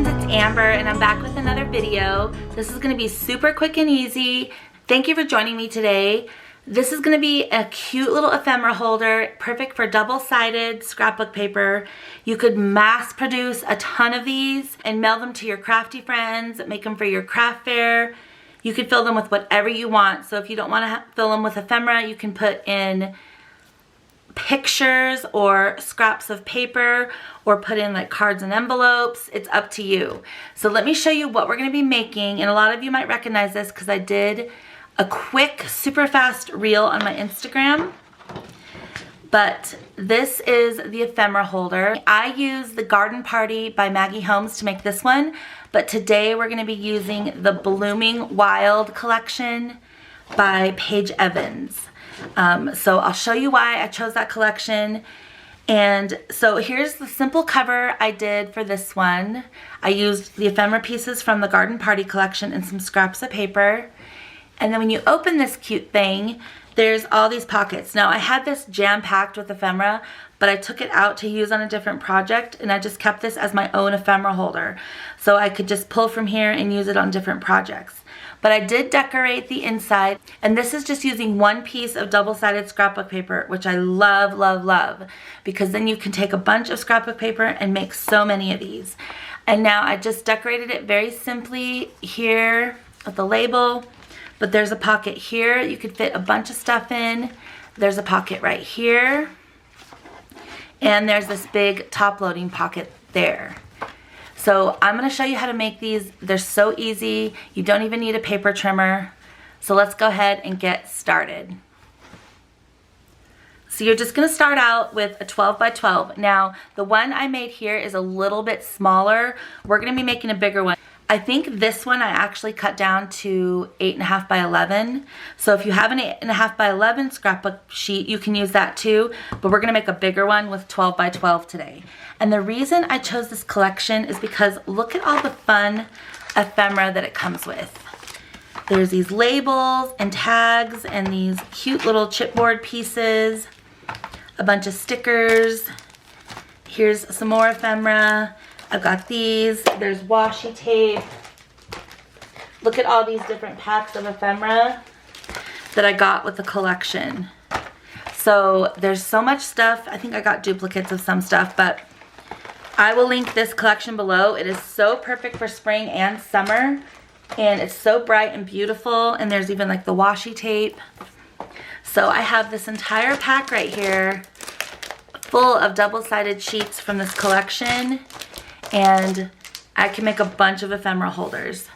friends, it's Amber and I'm back with another video. This is going to be super quick and easy. Thank you for joining me today. This is going to be a cute little ephemera holder, perfect for double-sided scrapbook paper. You could mass produce a ton of these and mail them to your crafty friends, make them for your craft fair. You could fill them with whatever you want. So if you don't want to fill them with ephemera, you can put in pictures or scraps of paper or put in like cards and envelopes. It's up to you. So let me show you what we're going to be making, and a lot of you might recognize this because I did a quick super fast reel on my Instagram. But this is the ephemera holder. I use the Garden Party by Maggie Holmes to make this one, but today we're going to be using the Blooming Wild collection by Paige Evans. So I'll show you why I chose that collection. And so here's the simple cover I did for this one. I used the ephemera pieces from the Garden Party collection and some scraps of paper. And then when you open this cute thing, there's all these pockets. Now I had this jam-packed with ephemera, but I took it out to use on a different project, and I just kept this as my own ephemera holder. So I could just pull from here and use it on different projects. But I did decorate the inside, and this is just using one piece of double-sided scrapbook paper, which I love, love, love, because then you can take a bunch of scrapbook paper and make so many of these. And now I just decorated it very simply here with the label, but there's a pocket here you could fit a bunch of stuff in. There's a pocket right here, and there's this big top-loading pocket there. So I'm going to show you how to make these. They're so easy. You don't even need a paper trimmer. So let's go ahead and get started. So you're just going to start out with a 12 by 12. Now the one I made here is a little bit smaller. We're going to be making a bigger one. I think this one I actually cut down to 8.5 by 11. So if you have an 8.5 by 11 scrapbook sheet, you can use that too. But we're going to make a bigger one with 12 by 12 today. And the reason I chose this collection is because look at all the fun ephemera that it comes with. There's these labels and tags and these cute little chipboard pieces, a bunch of stickers. Here's some more ephemera. I've got these. There's washi tape. Look at all these different packs of ephemera that I got with the collection. So there's so much stuff. I think I got duplicates of some stuff, but I will link this collection below. It is so perfect for spring and summer, and it's so bright and beautiful, and there's even like the washi tape. So I have this entire pack right here full of double-sided sheets from this collection, and I can make a bunch of ephemera holders.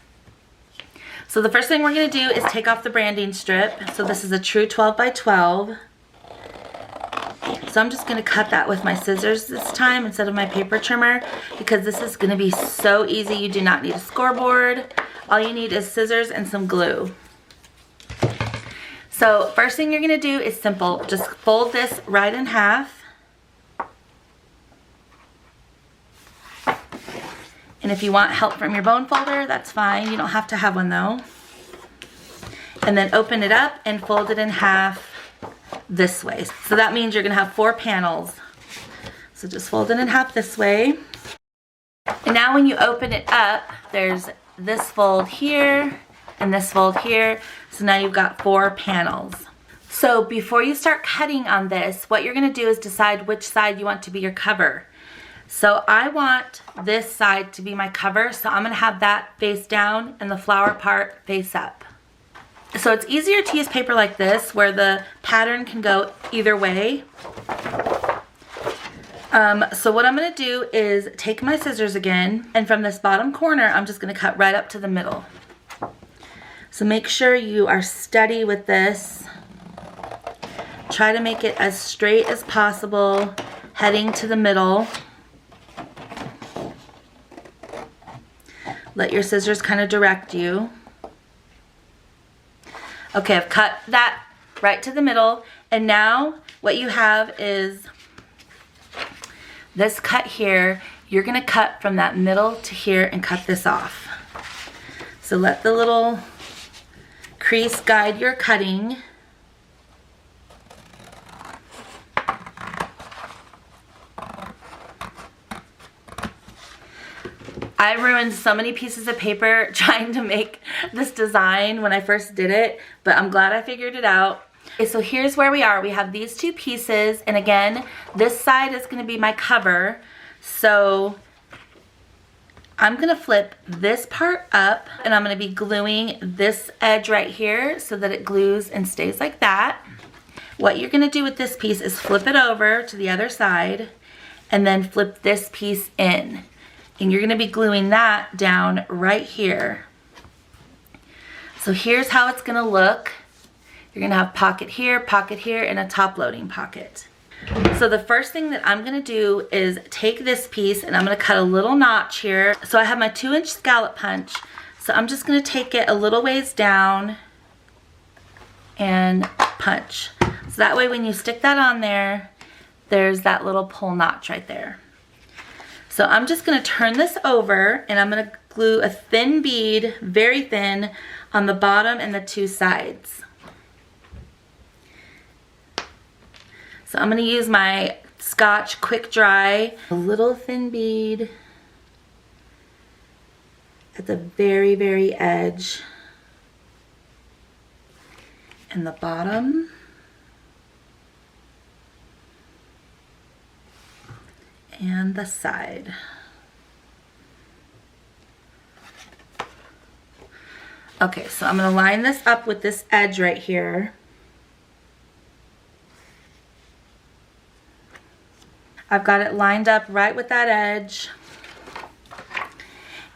So the first thing we're going to do is take off the branding strip. So this is a true 12 by 12. So I'm just going to cut that with my scissors this time instead of my paper trimmer, because this is going to be so easy. You do not need a scoreboard. All you need is scissors and some glue. So first thing you're going to do is simple. Just fold this right in half. And if you want help from your bone folder, that's fine. You don't have to have one though. And then open it up and fold it in half this way. So that means you're going to have 4 panels. So just fold it in half this way. And now when you open it up, there's this fold here and this fold here. So now you've got 4 panels. So before you start cutting on this, what you're going to do is decide which side you want to be your cover. So I want this side to be my cover, so I'm going to have that face down and the flower part face up. So it's easier to use paper like this where the pattern can go either way. So what I'm going to do is take my scissors again, and from this bottom corner I'm just going to cut right up to the middle. So make sure you are steady with this. Try to make it as straight as possible, heading to the middle. Let your scissors kind of direct you. Okay, I've cut that right to the middle, and now what you have is this cut here. You're going to cut from that middle to here and cut this off. So let the little crease guide your cutting. I ruined so many pieces of paper trying to make this design when I first did it, but I'm glad I figured it out. Okay, so here's where we are. We have these two pieces, and again, this side is going to be my cover. So I'm going to flip this part up, and I'm going to be gluing this edge right here so that it glues and stays like that. What you're going to do with this piece is flip it over to the other side, and then flip this piece in. And you're going to be gluing that down right here. So here's how it's going to look. You're going to have pocket here, and a top loading pocket. So the first thing that I'm going to do is take this piece and I'm going to cut a little notch here. So I have my 2-inch scallop punch. So I'm just going to take it a little ways down and punch. So that way when you stick that on there, there's that little pull notch right there. So I'm just going to turn this over and I'm going to glue a thin bead, very thin, on the bottom and the two sides. So I'm going to use my Scotch Quick Dry, a little thin bead at the very, very edge and the bottom. And the side. Okay, so I'm going to line this up with this edge right here. I've got it lined up right with that edge.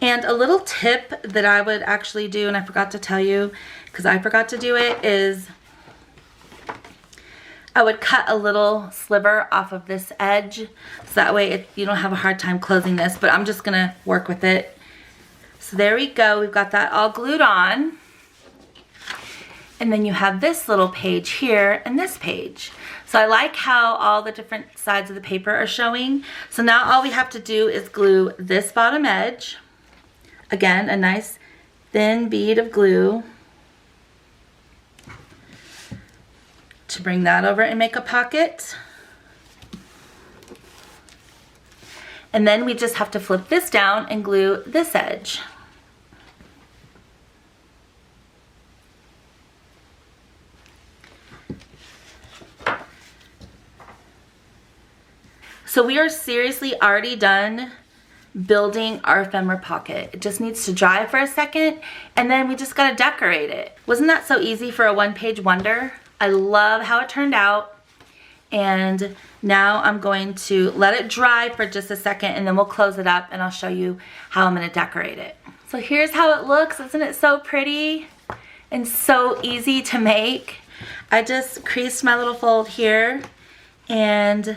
And a little tip that I would actually do, and I forgot to tell you because I forgot to do it, is I would cut a little sliver off of this edge so that way you don't have a hard time closing this, but I'm just going to work with it. So there we go. We've got that all glued on. And then you have this little page here and this page. So I like how all the different sides of the paper are showing. So now all we have to do is glue this bottom edge. Again, a nice thin bead of glue to bring that over and make a pocket. And then we just have to flip this down and glue this edge. So we are seriously already done building our ephemera pocket. It just needs to dry for a second and then we just gotta decorate it. Wasn't that so easy for a one-page wonder? I love how it turned out. And now I'm going to let it dry for just a second and then we'll close it up and I'll show you how I'm gonna decorate it. So here's how it looks. Isn't it so pretty and so easy to make? I just creased my little fold here and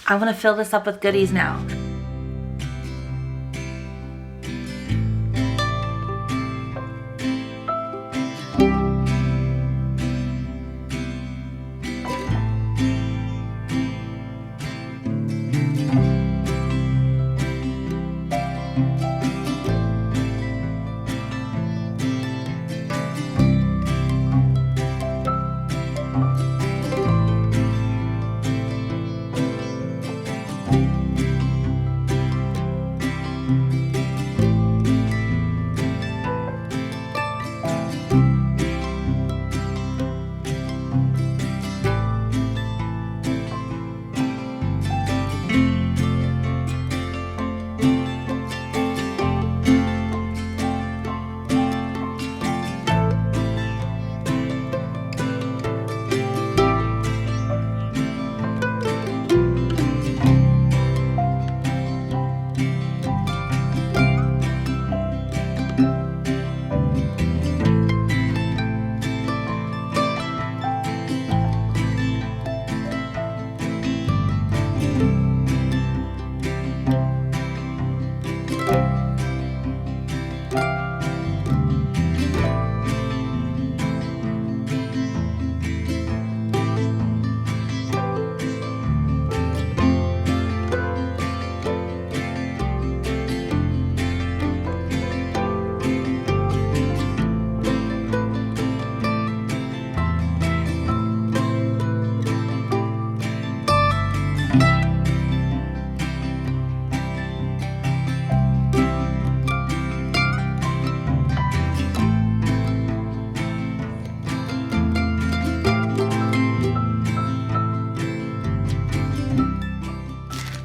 I want to fill this up with goodies now.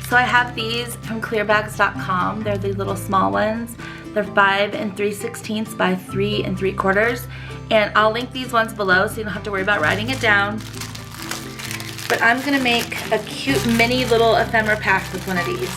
So I have these from clearbags.com. They're the little small ones. They're 5 3/16 by 3 3/4. And I'll link these ones below so you don't have to worry about writing it down. But I'm gonna make a cute mini little ephemera pack with one of these.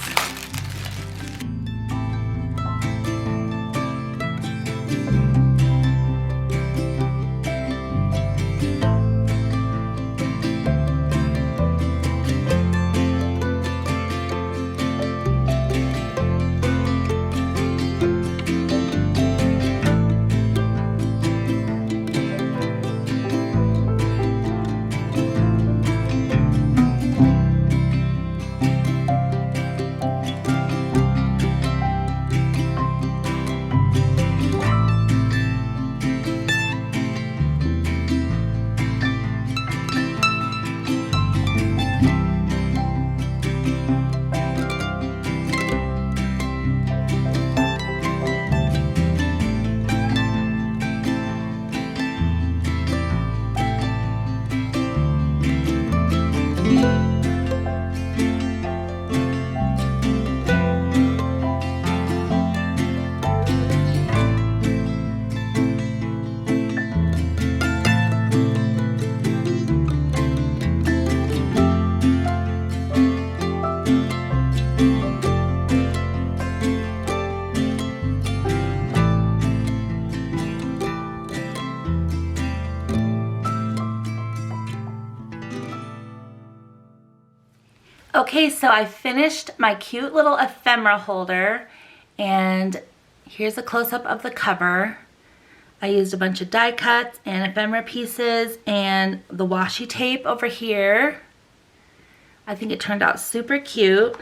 Okay, so I finished my cute little ephemera holder, and here's a close-up of the cover. I used a bunch of die cuts and ephemera pieces and the washi tape over here. I think it turned out super cute.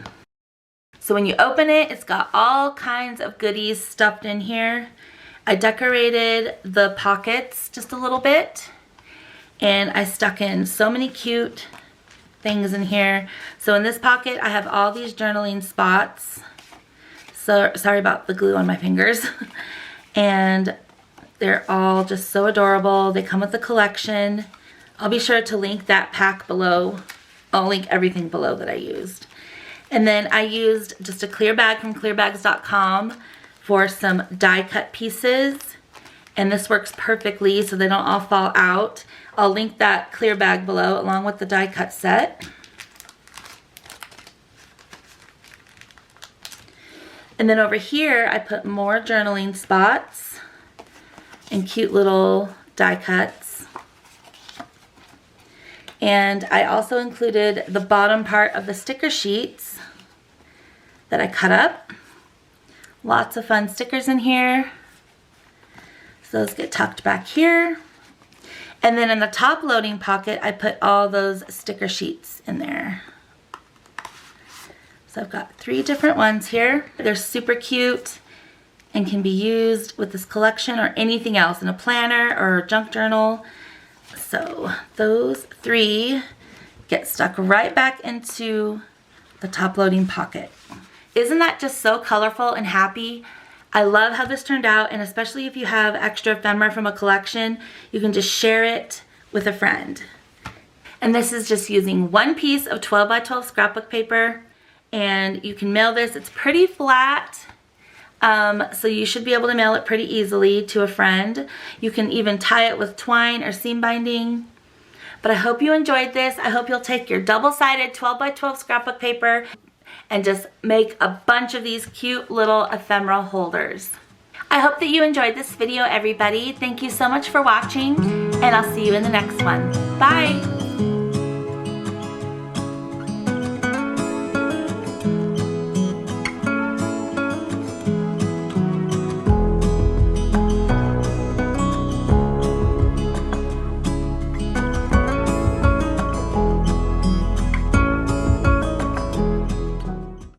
So when you open it, it's got all kinds of goodies stuffed in here. I decorated the pockets just a little bit, and I stuck in so many cute things in here. So in this pocket, I have all these journaling spots. So sorry about the glue on my fingers. And they're all just so adorable. They come with the collection. I'll be sure to link that pack below. I'll link everything below that I used. And then I used just a clear bag from clearbags.com for some die cut pieces. And this works perfectly so they don't all fall out. I'll link that clear bag below along with the die cut set. And then over here, I put more journaling spots and cute little die cuts. And I also included the bottom part of the sticker sheets that I cut up. Lots of fun stickers in here. So those get tucked back here. And then in the top loading pocket, I put all those sticker sheets in there. So I've got 3 different ones here. They're super cute and can be used with this collection or anything else in a planner or a junk journal. So those 3 get stuck right back into the top loading pocket. Isn't that just so colorful and happy? I love how this turned out, and especially if you have extra ephemera from a collection, you can just share it with a friend. And this is just using 1 piece of 12 by 12 scrapbook paper, and you can mail this. It's pretty flat, so you should be able to mail it pretty easily to a friend. You can even tie it with twine or seam binding. But I hope you enjoyed this. I hope you'll take your double-sided 12 by 12 scrapbook paper and just make a bunch of these cute little ephemera holders. I hope that you enjoyed this video, everybody. Thank you so much for watching, and I'll see you in the next one. Bye!